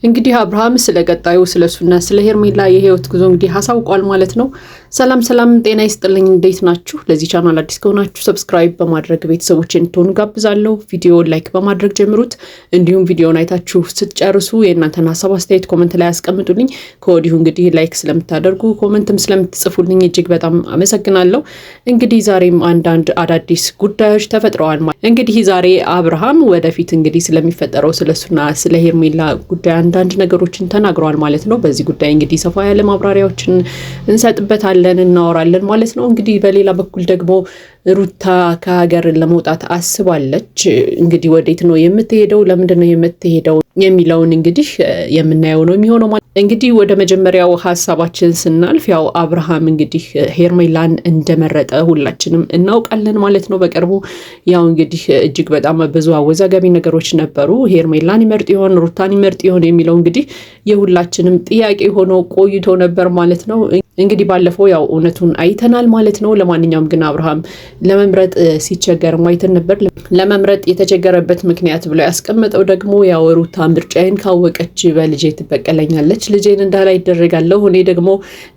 እንግዲህ አብርሃም ስለቀጣዩ ስለሱና ስለ ሄርሜላ የህይወት ጉዞ እንግዲህ ሐሳውቋል ማለት ነው። ሰላም ጤና ይስጥልኝ፣ እንዴት ናችሁ? ለዚህ ቻናል አዲስ ከሆናችሁ ሰብስክራይብ በማድረግ ቤተሰቦችን እንድትሆኑ ጋብዛለሁ። ቪዲዮውን ላይክ በማድረግ ጀምሩት። እንዲሁም ቪዲዮውን አይታችሁ ስትጨርሱ የእናንተን ሐሳብ አስተያየት ኮሜንት ላይ አስቀምጡልኝ። ከወዲሁ እንግዲህ ላይክ ስለምታደርጉ ኮሜንትም ስለምትጽፉልኝ እጅግ በጣም አመሰግናለሁ። እንግዲህ ዛሬም አንዳንድ አዳዲስ ጉዳዮች ተፈጥረዋል። እንግዲህ ዛሬ አብርሃም ወደፊት እንግዲህ ስለሚፈጠረው ስለሱና ስለ ሄርሜላ ጉዳይ አንዳንድ ነገሮችን ተናግረዋል ማለት ነው። በዚህ ጉዳይ እንግዲህ ሰፋ ያለ ማብራሪያዎችን እንሰጥበታለን፣ እናወራለን ማለት ነው። እንግዲህ በሌላ በኩል ደግሞ ሩታ ከሀገር ለመውጣት አስባለች። እንግዲህ ወዴት ነው የምትሄደው? ለምንድን ነው የምትሄደው የሚለውን እንግዲህ የምናየው ነው የሚሆነው። እንግዲህ ወደ መጀመሪያው ሀሳባችን ስናልፍ ያው አብርሃም እንግዲህ ሄርሜላን እንደመረጠ ሁላችንም እናውቃለን ማለት ነው። በቅርቡ ያው እንግዲህ እጅግ በጣም ብዙ አወዛጋቢ ነገሮች ነበሩ። ሄርሜላን ይመርጥ ይሆን ሩታን ይመርጥ ይሆን የሚለው እንግዲህ የሁላችንም ጥያቄ ሆኖ ቆይቶ ነበር ማለት ነው። እንግዲህ ባለፈው ያው እውነቱን አይተናል ማለት ነው። ለማንኛውም ግን አብርሃም ለመምረጥ ሲቸገር አይተን ነበር። ለመምረጥ የተቸገረበት ምክንያት ብሎ ያስቀመጠው ደግሞ ያው ሩታ ምርጫዬን ካወቀች በልጄ ትበቀለኛለች፣ ልጄን እንዳላይ ይደረጋለሁ፣ እኔ ደግሞ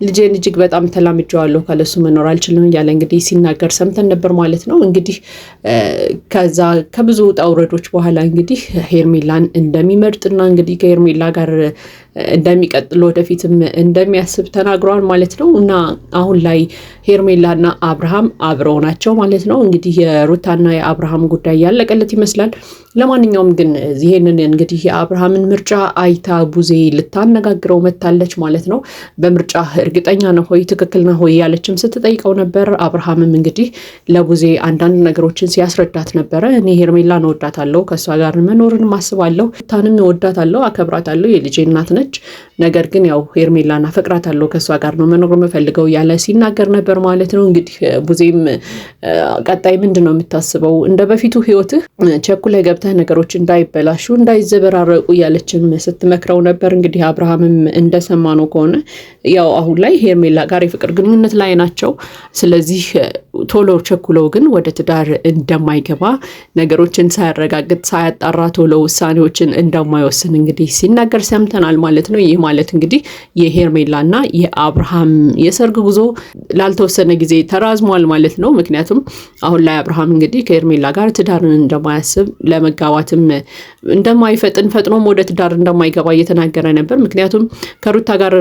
ልጄን እጅግ በጣም ተላምጄዋለሁ፣ ካለሱ መኖር አልችልም እያለ እንግዲህ ሲናገር ሰምተን ነበር ማለት ነው። እንግዲህ ከዛ ከብዙ ውጣ ውረዶች በኋላ እንግዲህ ሄርሜላን እንደሚመርጥና እንግዲህ ከሄርሜላ ጋር እንደሚቀጥል ወደፊትም እንደሚያስብ ተናግሯል ማለት ነው። እና አሁን ላይ ሄርሜላና አብርሃም አብረው ናቸው ማለት ነው። እንግዲህ የሩታና የአብርሃም ጉዳይ ያለቀለት ይመስላል። ለማንኛውም ግን ይሄንን እንግዲህ የአብርሃምን ምርጫ አይታ ቡዜ ልታነጋግረው መታለች ማለት ነው። በምርጫ እርግጠኛ ነው ሆይ ትክክል ነው ሆይ ያለችም ስትጠይቀው ነበር። አብርሃምም እንግዲህ ለቡዜ አንዳንድ ነገሮችን ሲያስረዳት ነበረ። እኔ ሄርሜላን እወዳታለሁ፣ ከእሷ ጋር መኖርን ማስባለሁ፣ ሩታንም እወዳታለሁ፣ አከብራታለሁ፣ የልጄ እናት ነች። ነገር ግን ያው ሄርሜላን አፈቅራታለሁ፣ ከእሷ ጋር ነው መኖር የምፈልገው ያለ ሲናገር ነበር ማለት ነው። እንግዲህ ቡዜም ቀጣይ ምንድን ነው የምታስበው? እንደ በፊቱ ህይወትህ ቸኩለህ ገብተህ ነገሮች እንዳይበላሹ እንዳይዘበራረቁ እያለችም ስትመክረው ነበር። እንግዲህ አብርሃምም እንደሰማነው ከሆነ ያው አሁን ላይ ሄርሜላ ጋር የፍቅር ግንኙነት ላይ ናቸው። ስለዚህ ቶሎ ቸኩለው ግን ወደ ትዳር እንደማይገባ ነገሮችን ሳያረጋግጥ ሳያጣራ ቶሎ ውሳኔዎችን እንደማይወስን እንግዲህ ሲናገር ሰምተናል ማለት ነው። ይህ ማለት እንግዲህ የሄርሜላና የአብርሃም የሰርግ ጉዞ ላልተወሰነ ጊዜ ተራዝሟል ማለት ነው። ምክንያቱም አሁን ላይ አብርሃም እንግዲህ ከሄርሜላ ጋር ትዳርን እንደማያስብ ለመጋባትም እንደማይፈጥን ፈጥኖም ወደ ትዳር እንደማይገባ እየተናገረ ነበር። ምክንያቱም ከሩታ ጋር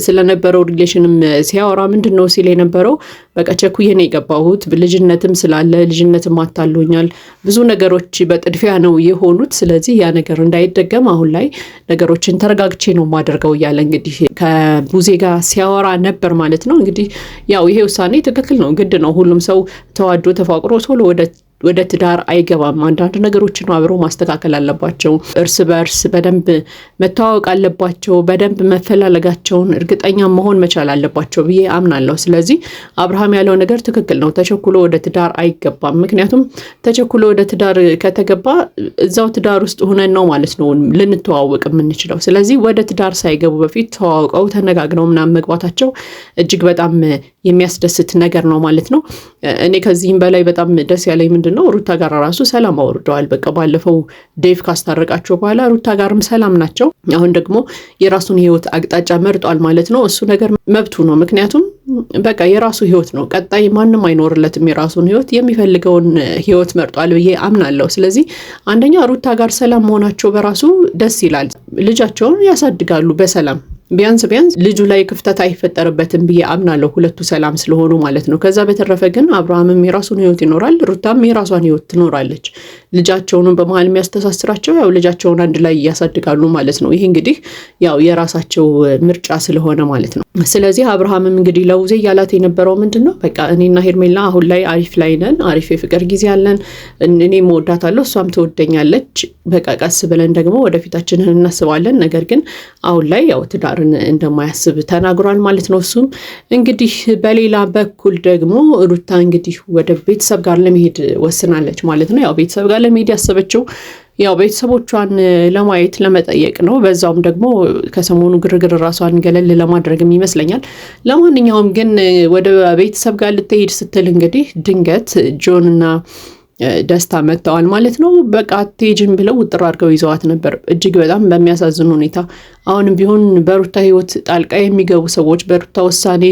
ስለነበረው ሪሌሽንም ሲያወራ ምንድን ነው ሲል የነበረው በቃ ቸኩዬ ነው የገባሁት፣ ልጅነትም ስላለ ልጅነትም አታሎኛል፣ ብዙ ነገሮች በጥድፊያ ነው የሆኑት። ስለዚህ ያ ነገር እንዳይደገም አሁን ላይ ነገሮችን ተረጋግቼ ነው ማደርገው እያለ እንግዲህ ከቡዜ ጋር ሲያወራ ነበር ማለት ነው። እንግዲህ ያው ይሄ ውሳኔ ትክክል ነው፣ ግድ ነው። ሁሉም ሰው ተዋዶ ተፋቅሮ ቶሎ ወደ ትዳር አይገባም። አንዳንድ ነገሮችን አብረው ማስተካከል አለባቸው። እርስ በእርስ በደንብ መተዋወቅ አለባቸው። በደንብ መፈላለጋቸውን እርግጠኛ መሆን መቻል አለባቸው ብዬ አምናለሁ። ስለዚህ አብርሃም ያለው ነገር ትክክል ነው። ተቸኩሎ ወደ ትዳር አይገባም። ምክንያቱም ተቸኩሎ ወደ ትዳር ከተገባ እዛው ትዳር ውስጥ ሆነን ነው ማለት ነው ልንተዋወቅ የምንችለው። ስለዚህ ወደ ትዳር ሳይገቡ በፊት ተዋውቀው ተነጋግረው ምናምን መግባታቸው እጅግ በጣም የሚያስደስት ነገር ነው ማለት ነው። እኔ ከዚህም በላይ በጣም ደስ ያለኝ ምንድን ነው ሩታ ጋር ራሱ ሰላም አውርደዋል። በቃ ባለፈው ዴቭ ካስታረቃቸው በኋላ ሩታ ጋርም ሰላም ናቸው። አሁን ደግሞ የራሱን ህይወት አቅጣጫ መርጧል ማለት ነው። እሱ ነገር መብቱ ነው። ምክንያቱም በቃ የራሱ ህይወት ነው። ቀጣይ ማንም አይኖርለትም። የራሱን ህይወት የሚፈልገውን ህይወት መርጧል ብዬ አምናለሁ። ስለዚህ አንደኛ ሩታ ጋር ሰላም መሆናቸው በራሱ ደስ ይላል። ልጃቸውን ያሳድጋሉ በሰላም ቢያንስ ልጁ ላይ ክፍተት አይፈጠርበትም ብዬ አምናለሁ፣ ሁለቱ ሰላም ስለሆኑ ማለት ነው። ከዛ በተረፈ ግን አብርሃምም የራሱን ህይወት ይኖራል፣ ሩታም የራሷን ህይወት ትኖራለች። ልጃቸውንም በመሀል የሚያስተሳስራቸው ያው ልጃቸውን አንድ ላይ ያሳድጋሉ ማለት ነው። ይህ እንግዲህ ያው የራሳቸው ምርጫ ስለሆነ ማለት ነው። ስለዚህ አብርሃምም እንግዲህ ለቡዜ እያላት የነበረው ምንድን ነው በቃ እኔና ሄርሜላ አሁን ላይ አሪፍ ላይ ነን፣ አሪፍ የፍቅር ጊዜ አለን፣ እኔም እወዳታለሁ፣ እሷም ትወደኛለች። በቃ ቀስ ብለን ደግሞ ወደፊታችንን እናስባለን። ነገር ግን አሁን ላይ ያው ትዳር እንደማያስብ ተናግሯል ማለት ነው። እሱም እንግዲህ በሌላ በኩል ደግሞ ሩታ እንግዲህ ወደ ቤተሰብ ጋር ለመሄድ ወስናለች ማለት ነው። ያው ቤተሰብ ጋር ለመሄድ ያሰበችው ያው ቤተሰቦቿን ለማየት ለመጠየቅ ነው። በዛውም ደግሞ ከሰሞኑ ግርግር ራሷን ገለል ለማድረግም ይመስለኛል። ለማንኛውም ግን ወደ ቤተሰብ ጋር ልትሄድ ስትል እንግዲህ ድንገት ጆንና ደስታ መጥተዋል ማለት ነው። በቃ አትሄጂም ብለው ውጥር አድርገው ይዘዋት ነበር እጅግ በጣም በሚያሳዝን ሁኔታ። አሁንም ቢሆን በሩታ ህይወት ጣልቃ የሚገቡ ሰዎች፣ በሩታ ውሳኔ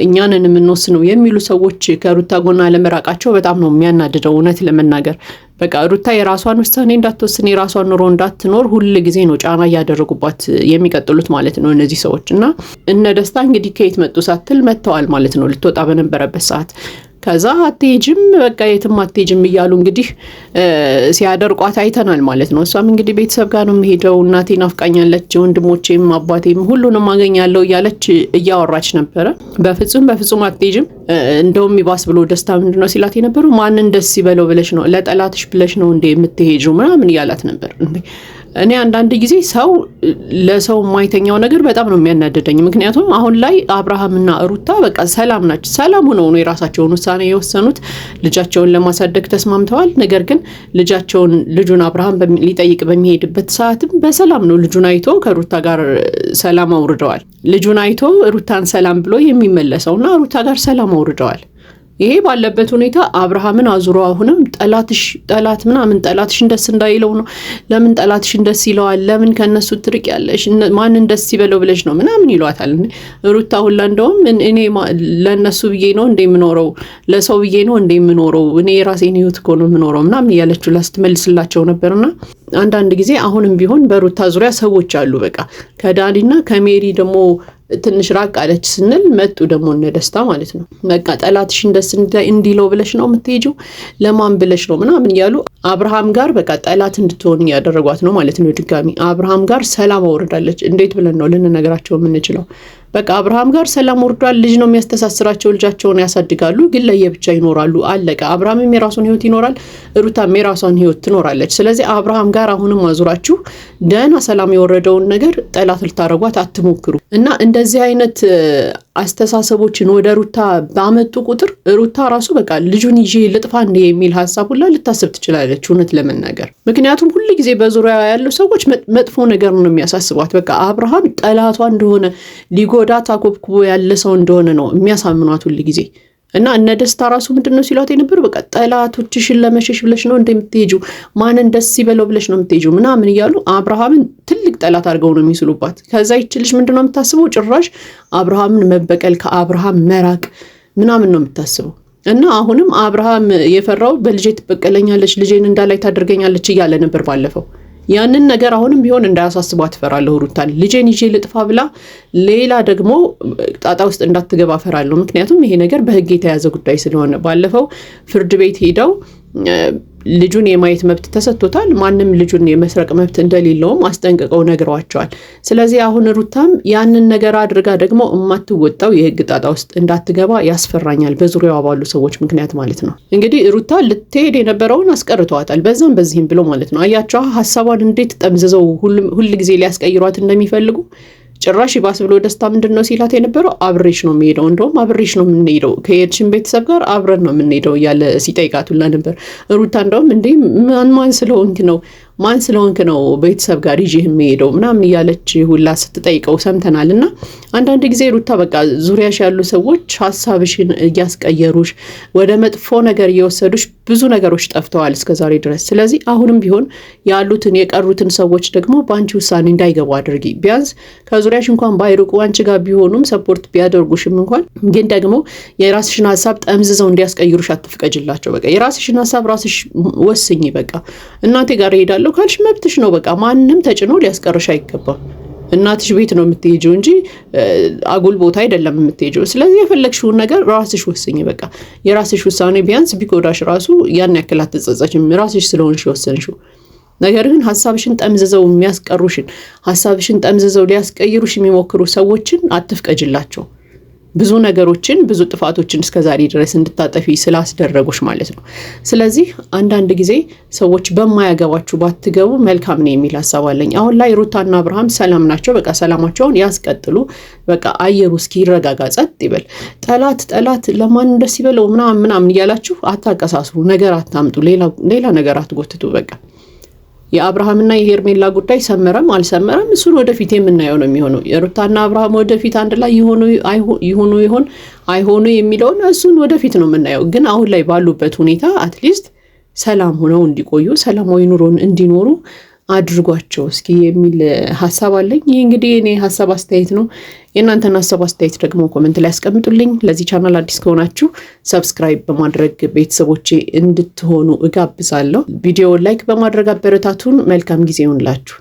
እኛንን የምንወስነው የሚሉ ሰዎች ከሩታ ጎና ለመራቃቸው በጣም ነው የሚያናድደው እውነት ለመናገር። በቃ ሩታ የራሷን ውሳኔ እንዳትወስን የራሷን ኑሮ እንዳትኖር ሁል ጊዜ ነው ጫና እያደረጉባት የሚቀጥሉት ማለት ነው እነዚህ ሰዎች። እና እነ ደስታ እንግዲህ ከየት መጡ ሳትል መጥተዋል ማለት ነው ልትወጣ በነበረበት ሰዓት። ከዛ አትሄጂም በቃ የትም አትሄጂም እያሉ እንግዲህ ሲያደርቋት አይተናል ማለት ነው። እሷም እንግዲህ ቤተሰብ ጋር ነው የምሄደው፣ እናቴ ናፍቃኛለች፣ ወንድሞቼም አባቴም ሁሉንም አገኛለሁ እያለች እያወራች ነበረ። በፍጹም አትሄጂም፣ እንደውም ይባስ ብሎ ደስታ ምንድነው ሲላት የነበረው ማንን ደስ ይበለው ብለሽ ነው ለጠላትሽ ብለሽ ነው እንዴ የምትሄጂው ምናምን እያላት ነበር። እኔ አንዳንድ ጊዜ ሰው ለሰው የማይተኛው ነገር በጣም ነው የሚያናደደኝ። ምክንያቱም አሁን ላይ አብርሃምና ሩታ በቃ ሰላም ናቸው። ሰላም ሆነው ነው የራሳቸውን ውሳኔ የወሰኑት። ልጃቸውን ለማሳደግ ተስማምተዋል። ነገር ግን ልጁን አብርሃም ሊጠይቅ በሚሄድበት ሰዓትም በሰላም ነው ልጁን አይቶ ከሩታ ጋር ሰላም አውርደዋል። ልጁን አይቶ ሩታን ሰላም ብሎ የሚመለሰውና ሩታ ጋር ሰላም አውርደዋል። ይሄ ባለበት ሁኔታ አብርሃምን አዙሮ አሁንም ጠላትሽ ደስ እንዳይለው ነው። ለምን ጠላትሽ ደስ ይለዋል? ለምን ከነሱ ትርቅ ያለሽ? ማንን ደስ ይበለው ብለሽ ነው ምናምን ይሏታል። ሩታ ሁላ እንደውም እኔ ለነሱ ብዬ ነው እንደምኖረው፣ ለሰው ብዬ ነው እንደምኖረው፣ እኔ የራሴን ህይወት እኮ ነው የምኖረው ምናምን እያለችው ላስትመልስላቸው ነበርና አንዳንድ ጊዜ አሁንም ቢሆን በሩታ ዙሪያ ሰዎች አሉ። በቃ ከዳኒና ከሜሪ ደግሞ ትንሽ ራቅ አለች ስንል መጡ ደግሞ እነ ደስታ ማለት ነው። በቃ ጠላትሽን ደስ እንዲለው ብለሽ ነው የምትሄጂው፣ ለማን ብለሽ ነው ምናምን እያሉ አብርሃም ጋር በቃ ጠላት እንድትሆን ያደረጓት ነው ማለት ነው። ድጋሚ አብርሃም ጋር ሰላም አውርዳለች። እንዴት ብለን ነው ልንነግራቸው የምንችለው? በቃ አብርሃም ጋር ሰላም ወርዷል። ልጅ ነው የሚያስተሳስራቸው፣ ልጃቸውን ያሳድጋሉ፣ ግን ለየብቻ ይኖራሉ። አለቀ። አብርሃምም የራሱን ህይወት ይኖራል፣ ሩታም የራሷን ህይወት ትኖራለች። ስለዚህ አብርሃም ጋር አሁንም አዙራችሁ ደህና ሰላም የወረደውን ነገር ጠላት ልታረጓት አትሞክሩ። እና እንደዚህ አይነት አስተሳሰቦችን ወደ ሩታ ባመጡ ቁጥር ሩታ ራሱ በቃ ልጁን ይዤ ልጥፋ እንደ የሚል ሀሳብ ሁላ ልታስብ ትችላለች እውነት ለመናገር። ምክንያቱም ሁሉ ጊዜ በዙሪያ ያሉ ሰዎች መጥፎ ነገር ነው የሚያሳስቧት። በቃ አብርሃም ጠላቷ እንደሆነ ሊጎዳት አኮብኩቦ ያለ ሰው እንደሆነ ነው የሚያሳምኗት ሁሉ ጊዜ። እና እነ ደስታ ራሱ ምንድነው ሲሏት የነበረው በቃ ጠላቶችሽን ለመሸሽ ብለሽ ነው እንደምትሄጂው፣ ማንን ደስ ይበለው ብለሽ ነው የምትሄጂው ምናምን እያሉ አብርሃምን ትልቅ ጠላት አድርገው ነው የሚስሉባት። ከዛ ይችልሽ ምንድነው የምታስበው? ጭራሽ አብርሃምን መበቀል፣ ከአብርሃም መራቅ ምናምን ነው የምታስበው። እና አሁንም አብርሃም የፈራው በልጄ ትበቀለኛለች፣ ልጄን እንዳላይ ታደርገኛለች እያለ ነበር ባለፈው። ያንን ነገር አሁንም ቢሆን እንዳያሳስቧት እፈራለሁ ሩታን። ልጄን ይዤ ልጥፋ ብላ ሌላ ደግሞ ጣጣ ውስጥ እንዳትገባ እፈራለሁ። ምክንያቱም ይሄ ነገር በህግ የተያዘ ጉዳይ ስለሆነ ባለፈው ፍርድ ቤት ሄደው ልጁን የማየት መብት ተሰጥቶታል። ማንም ልጁን የመስረቅ መብት እንደሌለውም አስጠንቅቀው ነግረዋቸዋል። ስለዚህ አሁን ሩታም ያንን ነገር አድርጋ ደግሞ የማትወጣው የህግ ጣጣ ውስጥ እንዳትገባ ያስፈራኛል፣ በዙሪያዋ ባሉ ሰዎች ምክንያት ማለት ነው። እንግዲህ ሩታ ልትሄድ የነበረውን አስቀርተዋታል፣ በዛም በዚህም ብሎ ማለት ነው። አያቸው ሀሳቧን እንዴት ጠምዝዘው ሁል ጊዜ ሊያስቀይሯት እንደሚፈልጉ። ጭራሽ ይባስ ብሎ ደስታ ምንድነው ሲላት የነበረው አብሬሽ ነው የሚሄደው፣ እንደውም አብሬሽ ነው የምንሄደው፣ ከሄድሽን ቤተሰብ ጋር አብረን ነው የምንሄደው እያለ ሲጠይቃት ሁላ ነበር። ሩታ እንደውም እንዴ ማን ስለሆንክ ነው ቤተሰብ ጋር ይዤ የሚሄደው ምናምን እያለች ሁላ ስትጠይቀው ሰምተናል። እና አንዳንድ ጊዜ ሩታ በቃ ዙሪያሽ ያሉ ሰዎች ሀሳብሽን እያስቀየሩሽ ወደ መጥፎ ነገር እየወሰዱሽ ብዙ ነገሮች ጠፍተዋል እስከዛሬ ድረስ። ስለዚህ አሁንም ቢሆን የቀሩትን ሰዎች ደግሞ በአንቺ ውሳኔ እንዳይገቡ አድርጊ። ቢያንስ ከዙሪያሽ እንኳን ባይርቁ አንቺ ጋር ቢሆኑም ሰፖርት ቢያደርጉሽም እንኳን ግን ደግሞ የራስሽን ሀሳብ ጠምዝዘው እንዲያስቀይሩሽ አትፍቀጅላቸው። በቃ የራስሽን ሀሳብ ራስሽ ወስኝ። በቃ እናቴ ጋር እሄዳለሁ ካልሽ መብትሽ ነው። በቃ ማንም ተጭኖ ሊያስቀርሽ አይገባም። እናትሽ ቤት ነው የምትሄጂው እንጂ አጉል ቦታ አይደለም የምትሄጂው። ስለዚህ የፈለግሽውን ነገር ራስሽ ወስኝ። በቃ የራስሽ ውሳኔ ቢያንስ ቢጎዳሽ ራሱ ያን ያክል አትጸጸችም፣ ራስሽ ስለሆንሽ ወሰንሽው። ነገር ግን ሀሳብሽን ጠምዝዘው የሚያስቀሩሽን፣ ሀሳብሽን ጠምዝዘው ሊያስቀይሩሽ የሚሞክሩ ሰዎችን አትፍቀጅላቸው። ብዙ ነገሮችን ብዙ ጥፋቶችን እስከዛሬ ድረስ እንድታጠፊ ስላስደረጉሽ ማለት ነው። ስለዚህ አንዳንድ ጊዜ ሰዎች በማያገባችሁ ባትገቡ መልካም ነው የሚል ሀሳብ አለኝ። አሁን ላይ ሩታና አብርሃም ሰላም ናቸው። በቃ ሰላማቸውን ያስቀጥሉ። በቃ አየሩ እስኪ ይረጋጋ፣ ጸጥ ይበል። ጠላት ለማን ደስ ይበለው ምናምን እያላችሁ አታቀሳስሩ፣ ነገር አታምጡ፣ ሌላ ነገር አትጎትቱ። በቃ የአብርሃምና የሄርሜላ ጉዳይ ሰመረም አልሰመረም እሱን ወደፊት የምናየው ነው የሚሆነው። የሩታና አብርሃም ወደፊት አንድ ላይ ይሆኑ የሚለውን እሱን ወደፊት ነው የምናየው። ግን አሁን ላይ ባሉበት ሁኔታ አትሊስት ሰላም ሆነው እንዲቆዩ ሰላማዊ ኑሮን እንዲኖሩ አድርጓቸው እስኪ የሚል ሐሳብ አለኝ። ይሄ እንግዲህ እኔ ሐሳብ አስተያየት ነው። የእናንተን ሐሳብ አስተያየት ደግሞ ኮሜንት ላይ አስቀምጡልኝ። ለዚህ ቻናል አዲስ ከሆናችሁ ሰብስክራይብ በማድረግ ቤተሰቦቼ እንድትሆኑ እጋብዛለሁ። ቪዲዮውን ላይክ በማድረግ አበረታቱን። መልካም ጊዜ ይሁንላችሁ።